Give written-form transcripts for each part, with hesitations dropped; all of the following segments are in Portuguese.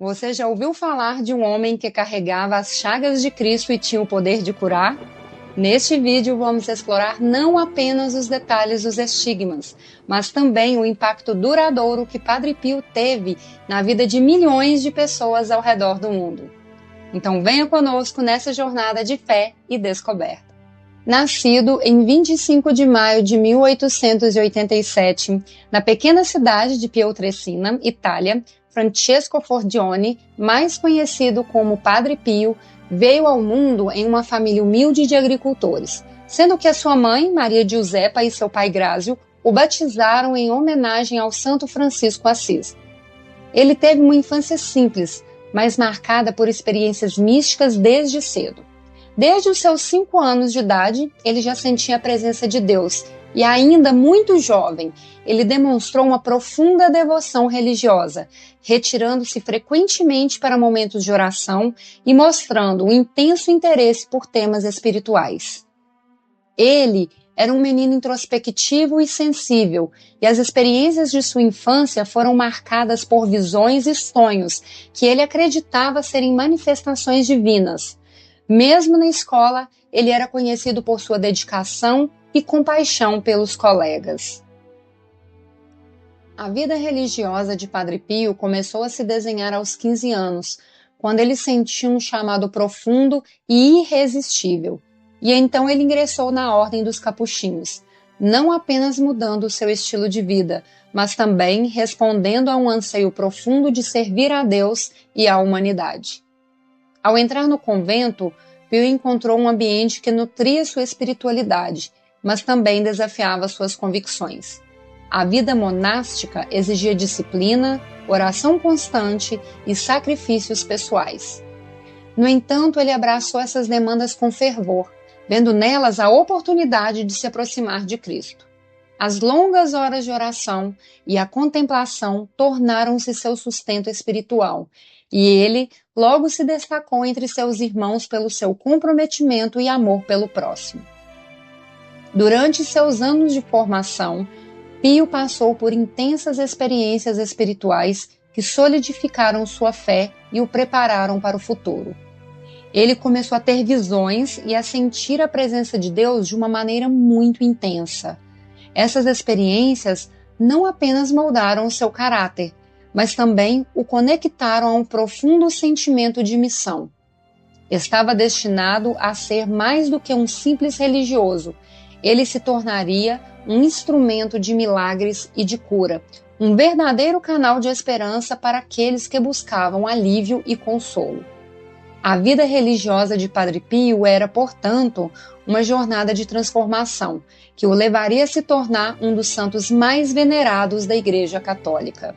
Você já ouviu falar de um homem que carregava as chagas de Cristo e tinha o poder de curar? Neste vídeo vamos explorar não apenas os detalhes dos estigmas, mas também o impacto duradouro que Padre Pio teve na vida de milhões de pessoas ao redor do mundo. Então venha conosco nessa jornada de fé e descoberta. Nascido em 25 de maio de 1887, na pequena cidade de Pietrelcina, Itália, Francesco Forgione, mais conhecido como Padre Pio, veio ao mundo em uma família humilde de agricultores, sendo que a sua mãe, Maria Giuseppa, e seu pai Grázio o batizaram em homenagem ao Santo Francisco Assis. Ele teve uma infância simples, mas marcada por experiências místicas desde cedo. Desde os seus 5 anos de idade, ele já sentia a presença de Deus e, ainda muito jovem, ele demonstrou uma profunda devoção religiosa, retirando-se frequentemente para momentos de oração e mostrando um intenso interesse por temas espirituais. Ele era um menino introspectivo e sensível, e as experiências de sua infância foram marcadas por visões e sonhos que ele acreditava serem manifestações divinas. Mesmo na escola, ele era conhecido por sua dedicação e compaixão pelos colegas. A vida religiosa de Padre Pio começou a se desenhar aos 15 anos, quando ele sentiu um chamado profundo e irresistível. E então ele ingressou na Ordem dos Capuchinhos, não apenas mudando o seu estilo de vida, mas também respondendo a um anseio profundo de servir a Deus e à humanidade. Ao entrar no convento, Pio encontrou um ambiente que nutria sua espiritualidade, mas também desafiava suas convicções. A vida monástica exigia disciplina, oração constante e sacrifícios pessoais. No entanto, ele abraçou essas demandas com fervor, vendo nelas a oportunidade de se aproximar de Cristo. As longas horas de oração e a contemplação tornaram-se seu sustento espiritual, e ele logo se destacou entre seus irmãos pelo seu comprometimento e amor pelo próximo. Durante seus anos de formação, Pio passou por intensas experiências espirituais que solidificaram sua fé e o prepararam para o futuro. Ele começou a ter visões e a sentir a presença de Deus de uma maneira muito intensa. Essas experiências não apenas moldaram o seu caráter, mas também o conectaram a um profundo sentimento de missão. Estava destinado a ser mais do que um simples religioso. Ele se tornaria um instrumento de milagres e de cura, um verdadeiro canal de esperança para aqueles que buscavam alívio e consolo. A vida religiosa de Padre Pio era, portanto, uma jornada de transformação, que o levaria a se tornar um dos santos mais venerados da Igreja Católica.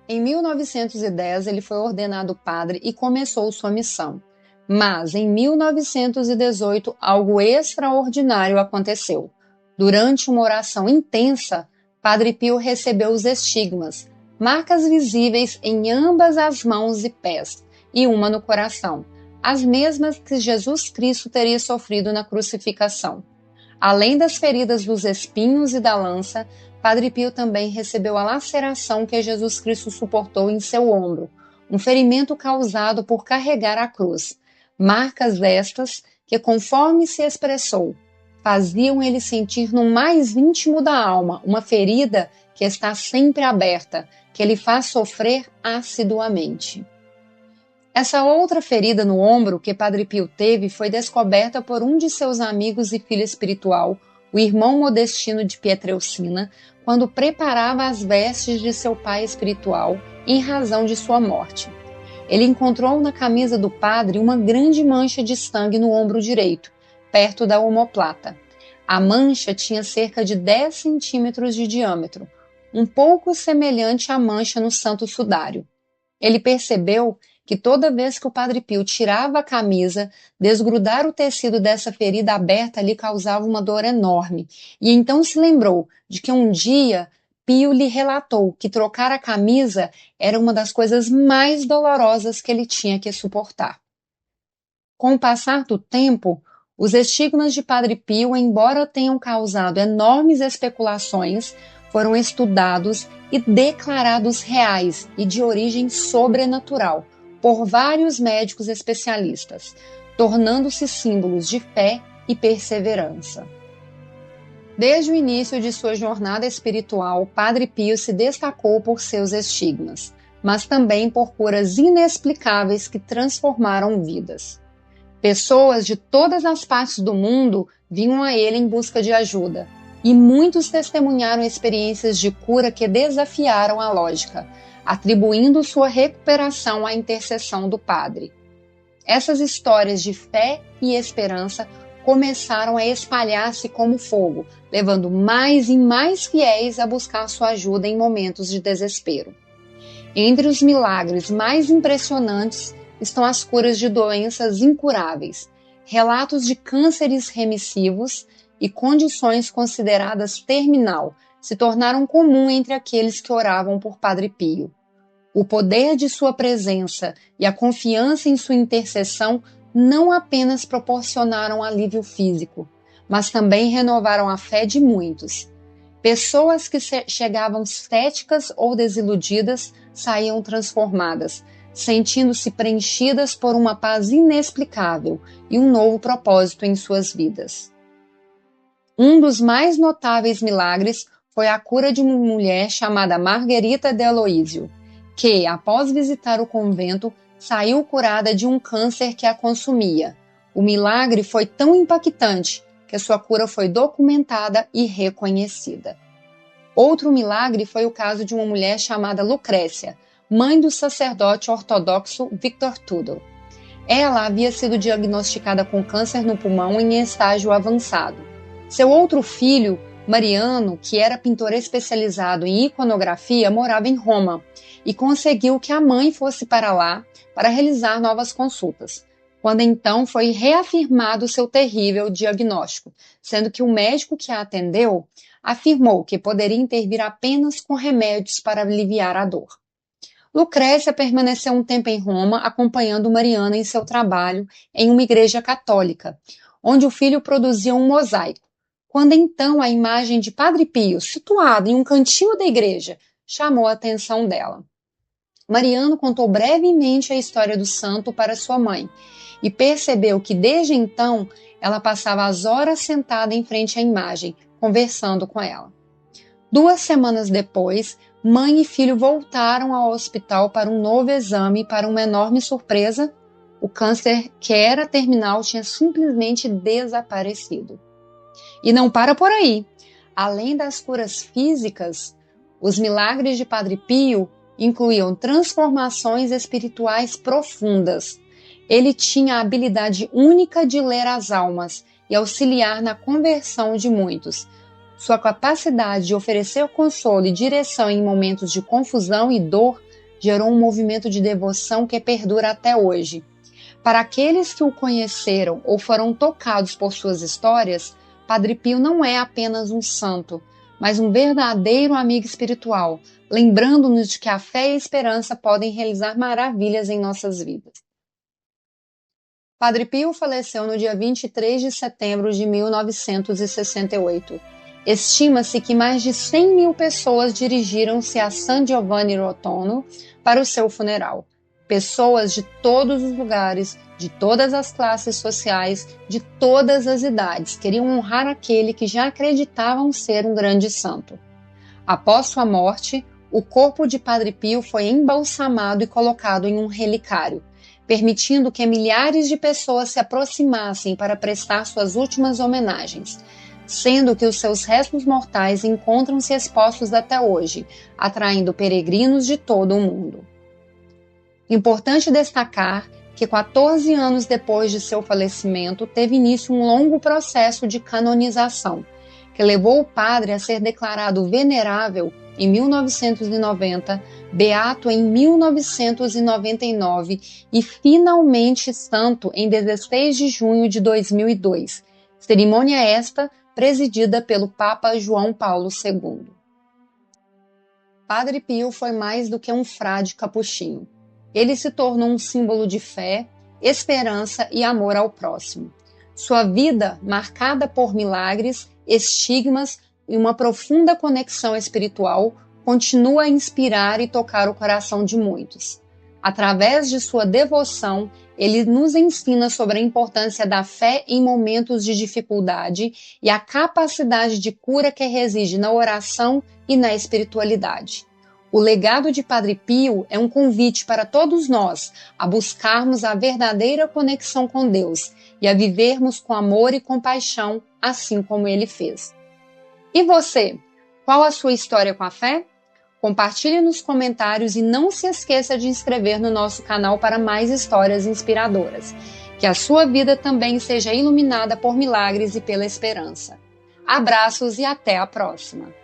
Em 1910, ele foi ordenado padre e começou sua missão. Mas, em 1918, algo extraordinário aconteceu. Durante uma oração intensa, Padre Pio recebeu os estigmas, marcas visíveis em ambas as mãos e pés, e uma no coração, as mesmas que Jesus Cristo teria sofrido na crucificação. Além das feridas dos espinhos e da lança, Padre Pio também recebeu a laceração que Jesus Cristo suportou em seu ombro, um ferimento causado por carregar a cruz. Marcas estas que, conforme se expressou, faziam ele sentir no mais íntimo da alma uma ferida que está sempre aberta, que ele faz sofrer assiduamente. Essa outra ferida no ombro que Padre Pio teve foi descoberta por um de seus amigos e filho espiritual, o irmão Modestino de Pietrelcina, quando preparava as vestes de seu pai espiritual em razão de sua morte. Ele encontrou na camisa do padre uma grande mancha de sangue no ombro direito, perto da omoplata. A mancha tinha cerca de 10 centímetros de diâmetro, um pouco semelhante à mancha no Santo Sudário. Ele percebeu que toda vez que o Padre Pio tirava a camisa, desgrudar o tecido dessa ferida aberta lhe causava uma dor enorme, e então se lembrou de que um dia Pio lhe relatou que trocar a camisa era uma das coisas mais dolorosas que ele tinha que suportar. Com o passar do tempo, os estigmas de Padre Pio, embora tenham causado enormes especulações, foram estudados e declarados reais e de origem sobrenatural por vários médicos especialistas, tornando-se símbolos de fé e perseverança. Desde o início de sua jornada espiritual, Padre Pio se destacou por seus estigmas, mas também por curas inexplicáveis que transformaram vidas. Pessoas de todas as partes do mundo vinham a ele em busca de ajuda, e muitos testemunharam experiências de cura que desafiaram a lógica, atribuindo sua recuperação à intercessão do Padre. Essas histórias de fé e esperança começaram a espalhar-se como fogo, levando mais e mais fiéis a buscar sua ajuda em momentos de desespero. Entre os milagres mais impressionantes estão as curas de doenças incuráveis, relatos de cânceres remissivos e condições consideradas terminal se tornaram comum entre aqueles que oravam por Padre Pio. O poder de sua presença e a confiança em sua intercessão não apenas proporcionaram alívio físico, mas também renovaram a fé de muitos. Pessoas que chegavam céticas ou desiludidas saíam transformadas, sentindo-se preenchidas por uma paz inexplicável e um novo propósito em suas vidas. Um dos mais notáveis milagres foi a cura de uma mulher chamada Margherita de Aloísio, que, após visitar o convento, saiu curada de um câncer que a consumia. O milagre foi tão impactante que sua cura foi documentada e reconhecida. Outro milagre foi o caso de uma mulher chamada Lucrécia, mãe do sacerdote ortodoxo Victor Tudor. Ela havia sido diagnosticada com câncer no pulmão em estágio avançado. Seu outro filho, Mariano, que era pintor especializado em iconografia, morava em Roma e conseguiu que a mãe fosse para lá para realizar novas consultas, quando então foi reafirmado seu terrível diagnóstico, sendo que o médico que a atendeu afirmou que poderia intervir apenas com remédios para aliviar a dor. Lucrécia permaneceu um tempo em Roma, acompanhando Mariana em seu trabalho em uma igreja católica, onde o filho produzia um mosaico. Quando então a imagem de Padre Pio, situada em um cantinho da igreja, chamou a atenção dela. Mariano contou brevemente a história do santo para sua mãe e percebeu que desde então ela passava as horas sentada em frente à imagem, conversando com ela. 2 semanas depois, mãe e filho voltaram ao hospital para um novo exame e, para uma enorme surpresa, o câncer, que era terminal, tinha simplesmente desaparecido. E não para por aí. Além das curas físicas, os milagres de Padre Pio incluíam transformações espirituais profundas. Ele tinha a habilidade única de ler as almas e auxiliar na conversão de muitos. Sua capacidade de oferecer consolo e direção em momentos de confusão e dor gerou um movimento de devoção que perdura até hoje. Para aqueles que o conheceram ou foram tocados por suas histórias, Padre Pio não é apenas um santo, mas um verdadeiro amigo espiritual, lembrando-nos de que a fé e a esperança podem realizar maravilhas em nossas vidas. Padre Pio faleceu no dia 23 de setembro de 1968. Estima-se que mais de 100 mil pessoas dirigiram-se a San Giovanni Rotondo para o seu funeral. Pessoas de todos os lugares, de todas as classes sociais, de todas as idades, queriam honrar aquele que já acreditavam ser um grande santo. Após sua morte, o corpo de Padre Pio foi embalsamado e colocado em um relicário, permitindo que milhares de pessoas se aproximassem para prestar suas últimas homenagens, sendo que os seus restos mortais encontram-se expostos até hoje, atraindo peregrinos de todo o mundo. Importante destacar que 14 anos depois de seu falecimento teve início um longo processo de canonização, que levou o padre a ser declarado venerável em 1990, beato em 1999 e finalmente santo em 16 de junho de 2002, cerimônia esta presidida pelo Papa João Paulo II. Padre Pio foi mais do que um frade capuchinho. Ele se tornou um símbolo de fé, esperança e amor ao próximo. Sua vida, marcada por milagres, estigmas, e uma profunda conexão espiritual, continua a inspirar e tocar o coração de muitos. Através de sua devoção, ele nos ensina sobre a importância da fé em momentos de dificuldade e a capacidade de cura que reside na oração e na espiritualidade. O legado de Padre Pio é um convite para todos nós a buscarmos a verdadeira conexão com Deus e a vivermos com amor e compaixão, assim como ele fez. E você? Qual a sua história com a fé? Compartilhe nos comentários e não se esqueça de inscrever no nosso canal para mais histórias inspiradoras. Que a sua vida também seja iluminada por milagres e pela esperança. Abraços e até a próxima!